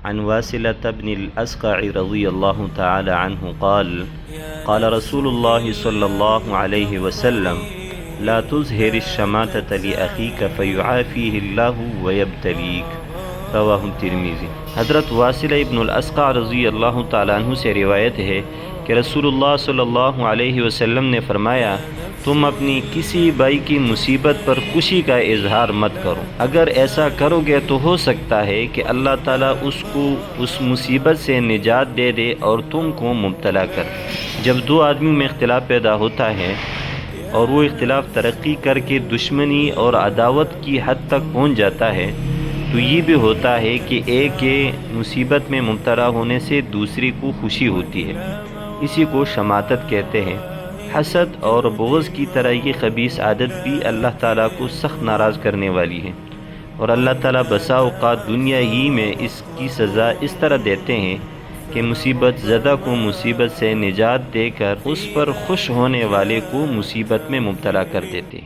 عن واصلة بن الأسقع رضي الله تعالى عنه قال قال رسول الله صلى الله عليه وسلم لا تظهر الشماتة لأخيك فيعافيه الله ويبتليك رواہ ترمذی۔ حضرت واصلہ ابن الاسقع رضی اللہ تعالیٰ عنہ سے روایت ہے کہ رسول اللہ صلی اللہ علیہ وسلم نے فرمایا تم اپنی کسی بھائی کی مصیبت پر خوشی کا اظہار مت کرو، اگر ایسا کرو گے تو ہو سکتا ہے کہ اللہ تعالیٰ اس کو اس مصیبت سے نجات دے دے اور تم کو مبتلا کر دے۔ جب دو آدمیوں میں اختلاف پیدا ہوتا ہے اور وہ اختلاف ترقی کر کے دشمنی اور عداوت کی حد تک پہنچ جاتا ہے تو یہ بھی ہوتا ہے کہ ایک کے مصیبت میں مبتلا ہونے سے دوسری کو خوشی ہوتی ہے، اسی کو شماتت کہتے ہیں۔ حسد اور بغض کی طرح یہ خبیث عادت بھی اللہ تعالیٰ کو سخت ناراض کرنے والی ہے، اور اللہ تعالیٰ بسا اوقات دنیا ہی میں اس کی سزا اس طرح دیتے ہیں کہ مصیبت زدہ کو مصیبت سے نجات دے کر اس پر خوش ہونے والے کو مصیبت میں مبتلا کر دیتے ہیں۔